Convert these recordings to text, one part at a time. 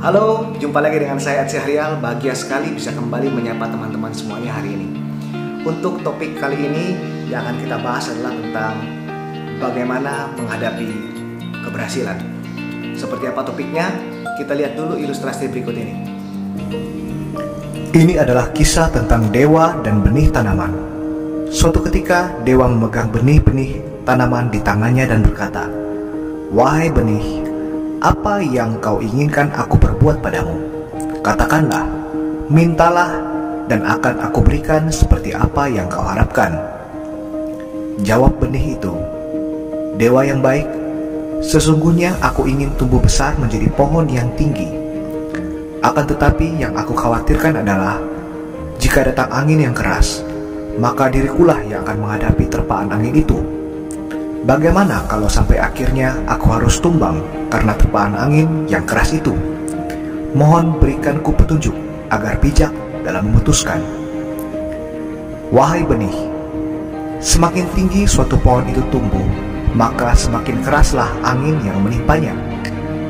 Halo, jumpa lagi dengan saya Ed Syahrial. Bahagia sekali bisa kembali menyapa teman-teman semuanya hari ini. Untuk topik kali ini yang akan kita bahas adalah tentang bagaimana menghadapi keberhasilan. Seperti apa topiknya? Kita lihat dulu ilustrasi berikut ini. Ini adalah kisah tentang dewa dan benih tanaman. Suatu ketika, dewa memegang benih-benih tanaman di tangannya dan berkata, "Wahai benih, apa yang kau inginkan aku perbuat padamu? Katakanlah, mintalah, dan akan aku berikan seperti apa yang kau harapkan." Jawab benih itu, "Dewa yang baik, sesungguhnya aku ingin tumbuh besar menjadi pohon yang tinggi. Akan tetapi yang aku khawatirkan adalah, jika datang angin yang keras, maka dirikulah yang akan menghadapi terpaan angin itu. Bagaimana kalau sampai akhirnya aku harus tumbang karena terpaan angin yang keras itu? Mohon berikanku petunjuk agar bijak dalam memutuskan." Wahai benih, semakin tinggi suatu pohon itu tumbuh, maka semakin keraslah angin yang menimpanya.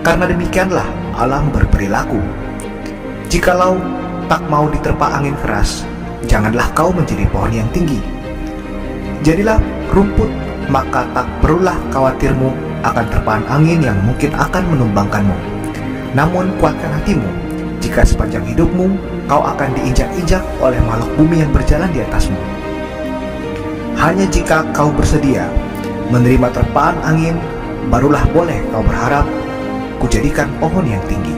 Karena demikianlah alam berperilaku. Jikalau tak mau diterpa angin keras, janganlah kau menjadi pohon yang tinggi. Jadilah rumput, maka tak perlulah khawatirmu akan terpaan angin yang mungkin akan menumbangkanmu. Namun kuatkan hatimu, jika sepanjang hidupmu kau akan diinjak-injak oleh makhluk bumi yang berjalan di atasmu. Hanya jika kau bersedia menerima terpaan angin, barulah boleh kau berharap kujadikan pohon yang tinggi.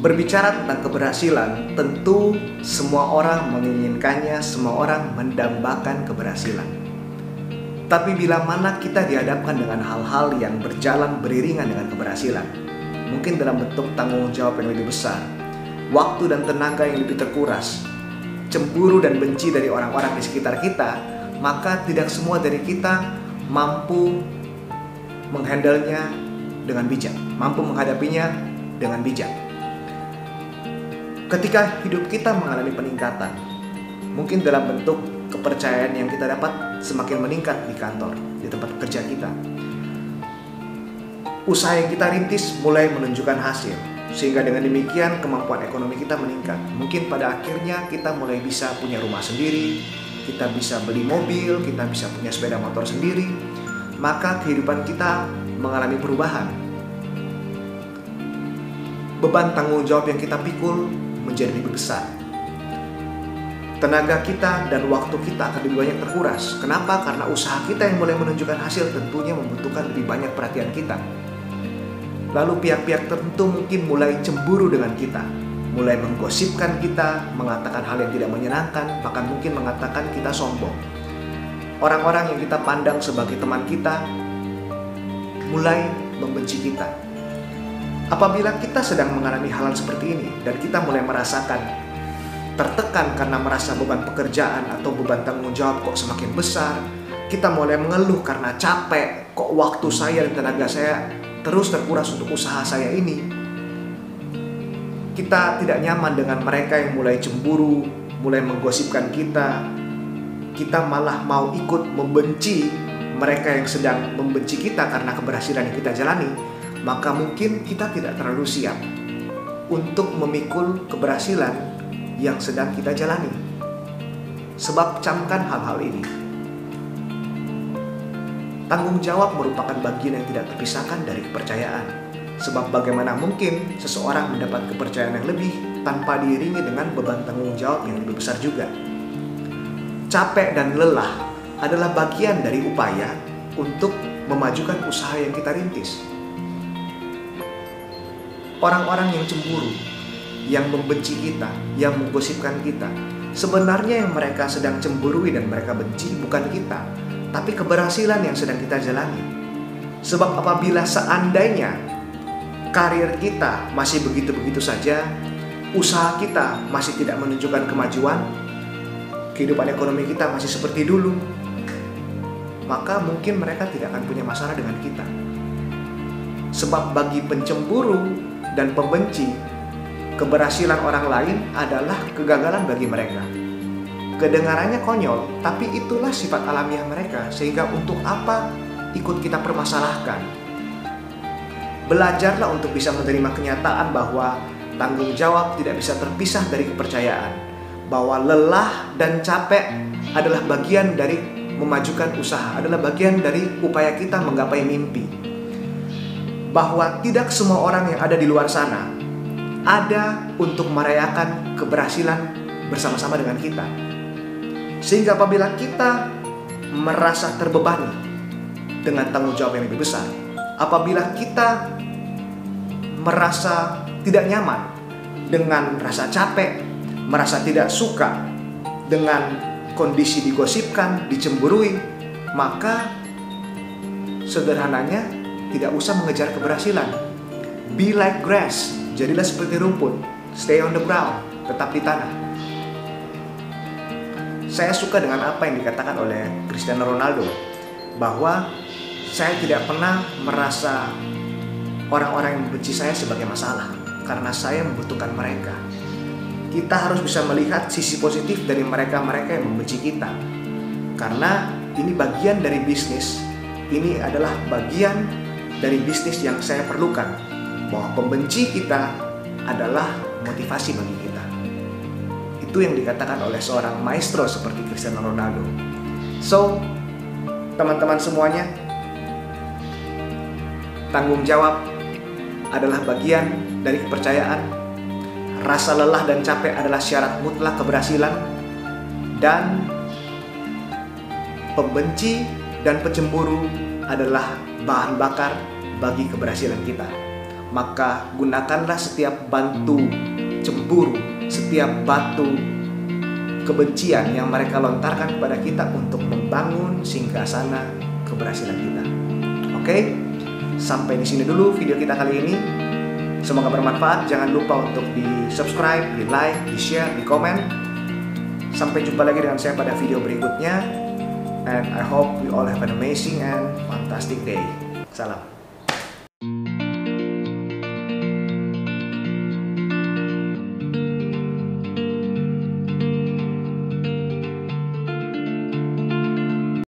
Berbicara tentang keberhasilan, tentu semua orang menginginkannya, semua orang mendambakan keberhasilan. Tapi bila mana kita dihadapkan dengan hal-hal yang berjalan beriringan dengan keberhasilan, mungkin dalam bentuk tanggung jawab yang lebih besar, waktu dan tenaga yang lebih terkuras, cemburu dan benci dari orang-orang di sekitar kita, maka tidak semua dari kita mampu menghandlenya dengan bijak, mampu menghadapinya dengan bijak. Ketika hidup kita mengalami peningkatan, mungkin dalam bentuk kepercayaan yang kita dapat semakin meningkat di kantor, di tempat kerja kita. Usaha yang kita rintis mulai menunjukkan hasil, sehingga dengan demikian kemampuan ekonomi kita meningkat. Mungkin pada akhirnya kita mulai bisa punya rumah sendiri, kita bisa beli mobil, kita bisa punya sepeda motor sendiri. Maka kehidupan kita mengalami perubahan. Beban tanggung jawab yang kita pikul menjadi lebih besar. Tenaga kita dan waktu kita akan lebih banyak terkuras. Kenapa? Karena usaha kita yang mulai menunjukkan hasil tentunya membutuhkan lebih banyak perhatian kita. Lalu pihak-pihak tertentu mungkin mulai cemburu dengan kita, mulai menggosipkan kita, mengatakan hal yang tidak menyenangkan, bahkan mungkin mengatakan kita sombong. Orang-orang yang kita pandang sebagai teman kita mulai membenci kita. Apabila kita sedang mengalami hal seperti ini dan kita mulai merasakan tertekan karena merasa beban pekerjaan atau beban tanggung jawab kok semakin besar, kita mulai mengeluh karena capek, kok waktu saya dan tenaga saya terus terkuras untuk usaha saya ini. Kita tidak nyaman dengan mereka yang mulai cemburu, mulai menggosipkan kita. Kita malah mau ikut membenci mereka yang sedang membenci kita karena keberhasilan yang kita jalani. Maka mungkin kita tidak terlalu siap untuk memikul keberhasilan yang sedang kita jalani. Sebab camkan hal-hal ini. Tanggung jawab merupakan bagian yang tidak terpisahkan dari kepercayaan. Sebab bagaimana mungkin seseorang mendapat kepercayaan yang lebih tanpa diiringi dengan beban tanggung jawab yang lebih besar juga. Capek dan lelah adalah bagian dari upaya untuk memajukan usaha yang kita rintis. Orang-orang yang cemburu, yang membenci kita, yang menggosipkan kita, sebenarnya yang mereka sedang cemburui dan mereka benci bukan kita, tapi keberhasilan yang sedang kita jalani. Sebab apabila seandainya karir kita masih begitu-begitu saja, usaha kita masih tidak menunjukkan kemajuan, kehidupan ekonomi kita masih seperti dulu, maka mungkin mereka tidak akan punya masalah dengan kita. Sebab bagi pencemburu dan pembenci, keberhasilan orang lain adalah kegagalan bagi mereka. Kedengarannya konyol, tapi itulah sifat alamiah mereka, sehingga untuk apa ikut kita permasalahkan? Belajarlah untuk bisa menerima kenyataan bahwa tanggung jawab tidak bisa terpisah dari kepercayaan, bahwa lelah dan capek adalah bagian dari memajukan usaha, adalah bagian dari upaya kita menggapai mimpi. Bahwa tidak semua orang yang ada di luar sana ada untuk merayakan keberhasilan bersama-sama dengan kita. Sehingga apabila kita merasa terbebani dengan tanggung jawab yang lebih besar, apabila kita merasa tidak nyaman dengan rasa capek, merasa tidak suka dengan kondisi digosipkan, dicemburui, maka sederhananya tidak usah mengejar keberhasilan. Be like grass, jadilah seperti rumput. Stay on the ground, tetap di tanah. Saya suka dengan apa yang dikatakan oleh Cristiano Ronaldo, bahwa saya tidak pernah merasa orang-orang yang membenci saya sebagai masalah, karena saya membutuhkan mereka. Kita harus bisa melihat sisi positif dari mereka-mereka yang membenci kita, karena ini bagian dari bisnis. Ini adalah bagian dari bisnis yang saya perlukan, bahwa pembenci kita adalah motivasi bagi kita. Itu yang dikatakan oleh seorang maestro seperti Cristiano Ronaldo. So, teman-teman semuanya, tanggung jawab adalah bagian dari kepercayaan. Rasa lelah dan capek adalah syarat mutlak keberhasilan. Dan pembenci dan pencemburu adalah bahan bakar bagi keberhasilan kita. Maka gunakanlah setiap batu cemburu, setiap batu kebencian yang mereka lontarkan kepada kita untuk membangun singgasana keberhasilan kita. Oke? Sampai di sini dulu video kita kali ini. Semoga bermanfaat. Jangan lupa untuk di-subscribe, di-like, di-share, di-komen. Sampai jumpa lagi dengan saya pada video berikutnya. And I hope we all have an amazing and fantastic day. Salam.